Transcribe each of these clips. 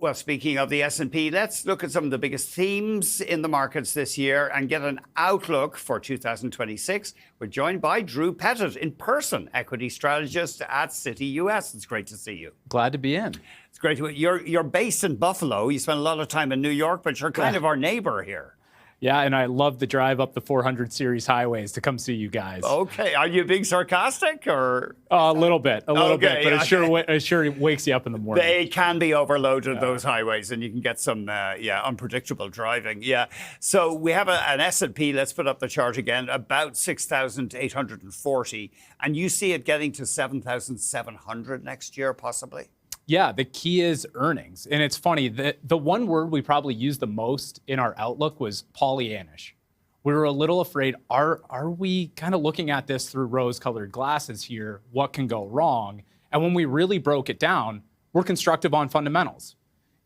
Well, speaking of the S&P, let's look at some of the biggest themes in the markets this year and get an outlook for 2026. We're joined by Drew Pettit, in person, equity strategist at Citi US. It's great to see you. Glad to be in. It's great. You're based in Buffalo. You spend a lot of time in New York, but you're kind of our neighbor here. Yeah, and I love the drive up the 400 series highways to come see you guys. Okay. Are you being sarcastic or? A little bit, but it sure wakes you up in the morning. They can be overloaded, those highways, and you can get some, unpredictable driving. Yeah. So we have an S&P, let's put up the chart again, about 6,840, and you see it getting to 7,700 next year, possibly? Yeah, the key is earnings. And it's funny, the one word we probably used the most in our outlook was Pollyannish. We were a little afraid, are we kind of looking at this through rose-colored glasses here? What can go wrong? And when we really broke it down, we're constructive on fundamentals.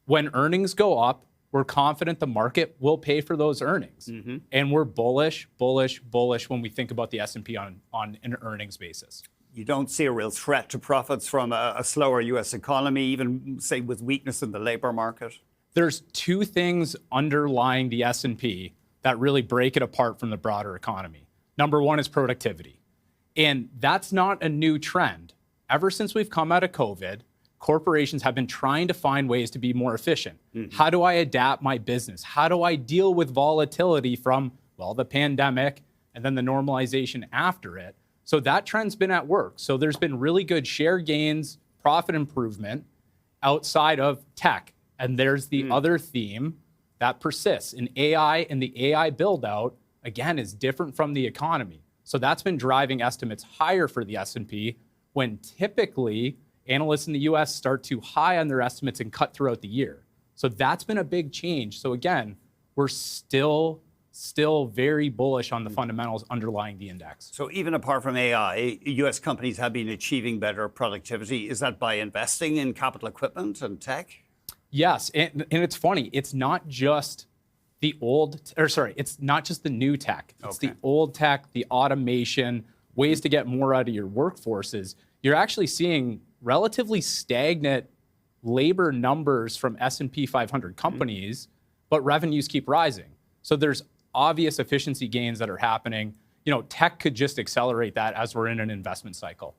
When earnings go up, we're confident the market will pay for those earnings. Mm-hmm. And we're bullish when we think about the S&P on an earnings basis. You don't see a real threat to profits from a slower U.S. economy, even, say, with weakness in the labor market? There's two things underlying the S&P that really break it apart from the broader economy. Number one is productivity. And that's not a new trend. Ever since we've come out of COVID, corporations have been trying to find ways to be more efficient. Mm-hmm. How do I adapt my business? How do I deal with volatility from, the pandemic and then the normalization after it? So that trend's been at work. So there's been really good share gains, profit improvement outside of tech. And there's the other theme that persists. In AI, and the AI build out, again, is different from the economy. So that's been driving estimates higher for the S&P when typically analysts in the US start too high on their estimates and cut throughout the year. So that's been a big change. So again, we're still very bullish on the fundamentals underlying the index. So even apart from AI, U.S. companies have been achieving better productivity. Is that by investing in capital equipment and tech? Yes, and it's funny. It's not just it's not just the new tech. It's the old tech, the automation, ways to get more out of your workforces. You're actually seeing relatively stagnant labor numbers from S&P 500 companies, but revenues keep rising. So there's obvious efficiency gains that are happening. Tech could just accelerate that as we're in an investment cycle.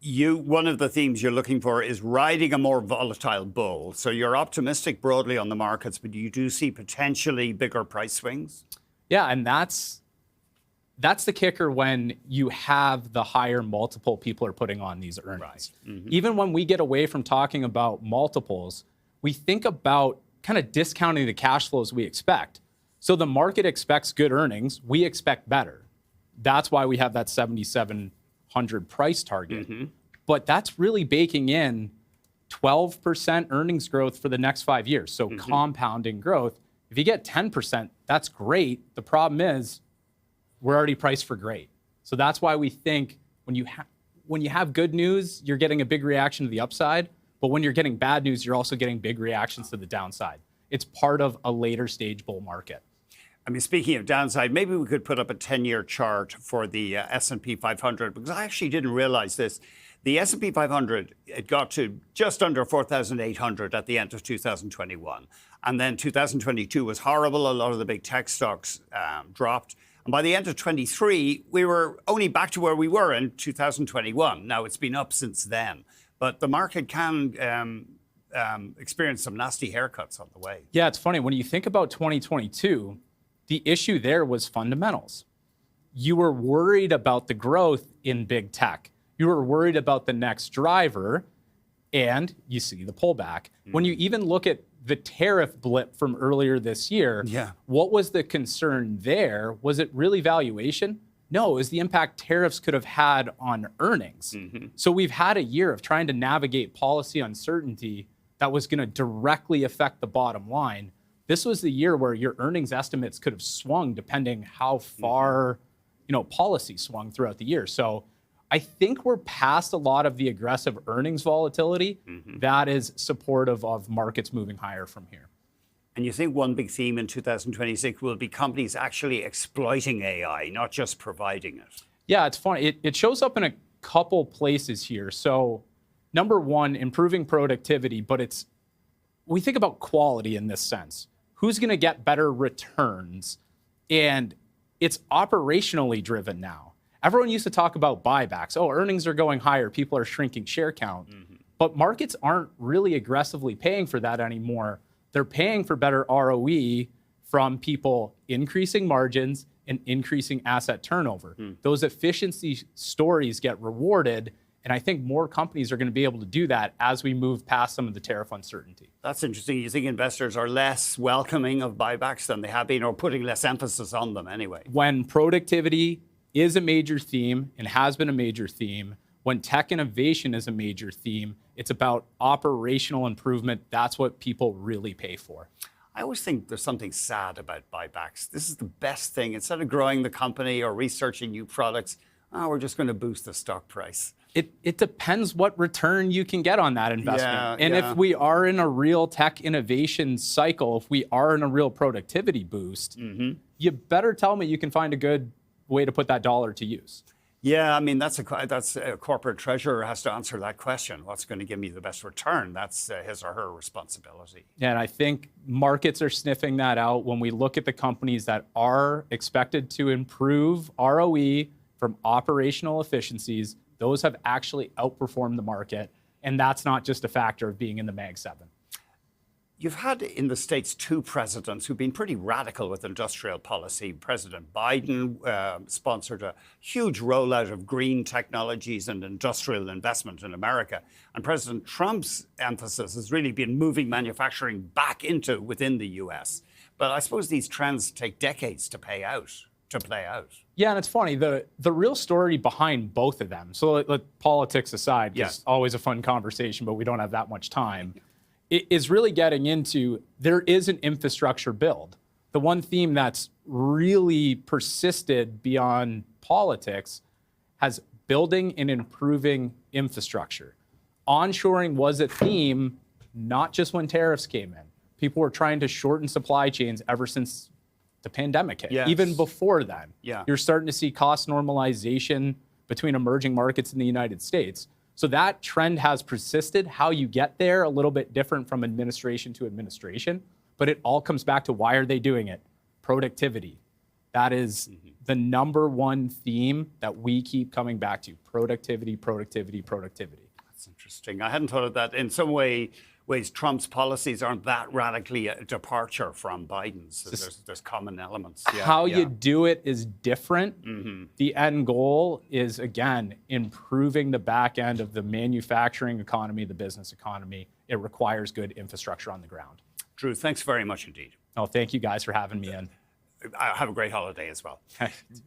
One of the themes you're looking for is riding a more volatile bull. So you're optimistic broadly on the markets, but you do see potentially bigger price swings? Yeah, and that's the kicker when you have the higher multiple people are putting on these earnings. Right. Mm-hmm. Even when we get away from talking about multiples, we think about kind of discounting the cash flows we expect. So the market expects good earnings. We expect better. That's why we have that 7,700 price target. Mm-hmm. But that's really baking in 12% earnings growth for the next 5 years. So compounding growth. If you get 10%, that's great. The problem is we're already priced for great. So that's why we think when you have good news, you're getting a big reaction to the upside. But when you're getting bad news, you're also getting big reactions to the downside. It's part of a later stage bull market. I mean, speaking of downside, maybe we could put up a 10-year chart for the S&P 500, because I actually didn't realize this. The S&P 500, it got to just under 4,800 at the end of 2021. And then 2022 was horrible. A lot of the big tech stocks dropped. And by the end of 23, we were only back to where we were in 2021. Now, it's been up since then. But the market can experience some nasty haircuts on the way. Yeah, it's funny. When you think about 2022, the issue there was fundamentals. You were worried about the growth in big tech. You were worried about the next driver, and you see the pullback. When you even look at the tariff blip from earlier this year, what was the concern there? Was it really valuation? No, it was the impact tariffs could have had on earnings. Mm-hmm. So we've had a year of trying to navigate policy uncertainty that was going to directly affect the bottom line. This was the year where your earnings estimates could have swung depending how far, policy swung throughout the year. So I think we're past a lot of the aggressive earnings volatility that is supportive of markets moving higher from here. And you think one big theme in 2026 will be companies actually exploiting AI, not just providing it? Yeah, it's funny. It shows up in a couple places here. So number one, improving productivity, but it's we think about quality in this sense. Who's going to get better returns? And it's operationally driven now. Everyone used to talk about buybacks. Oh, earnings are going higher. People are shrinking share count. But markets aren't really aggressively paying for that anymore. They're paying for better ROE from people increasing margins and increasing asset turnover. Those efficiency stories get rewarded. And I think more companies are going to be able to do that as we move past some of the tariff uncertainty. That's interesting. You think investors are less welcoming of buybacks than they have been, or putting less emphasis on them anyway? When productivity is a major theme and has been a major theme, when tech innovation is a major theme, it's about operational improvement. That's what people really pay for. I always think there's something sad about buybacks. This is the best thing. Instead of growing the company or researching new products, we're just going to boost the stock price. It depends what return you can get on that investment. If we are in a real tech innovation cycle, if we are in a real productivity boost, you better tell me you can find a good way to put that dollar to use. Yeah, I mean, that's a corporate treasurer has to answer that question. What's going to give me the best return? That's his or her responsibility. Yeah, and I think markets are sniffing that out when we look at the companies that are expected to improve ROE from operational efficiencies. Those have actually outperformed the market, and that's not just a factor of being in the Mag 7. You've had in the States two presidents who've been pretty radical with industrial policy. President Biden sponsored a huge rollout of green technologies and industrial investment in America. And President Trump's emphasis has really been moving manufacturing back within the US. But I suppose these trends take decades to play out. Yeah, and it's funny, the real story behind both of them, so let politics aside, because always a fun conversation, but we don't have that much time, it is really getting into there is an infrastructure build. The one theme that's really persisted beyond politics has building and improving infrastructure. Onshoring was a theme, not just when tariffs came in. People were trying to shorten supply chains ever since the pandemic hit. Even before then, you're starting to see cost normalization between emerging markets in the United States. So that trend has persisted. How you get there, a little bit different from administration to administration, but it all comes back to why are they doing it? Productivity. That is the number one theme that we keep coming back to. Productivity, productivity, productivity. That's interesting. I hadn't thought of that. In some ways, Trump's policies aren't that radically a departure from Biden's. There's common elements. How you do it is different. The end goal is, again, improving the back end of the manufacturing economy, the business economy. It requires good infrastructure on the ground. Drew, thanks very much indeed. Oh, thank you guys for having me in. Have a great holiday as well.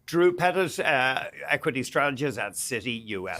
Drew Pettit, equity strategist at Citi US.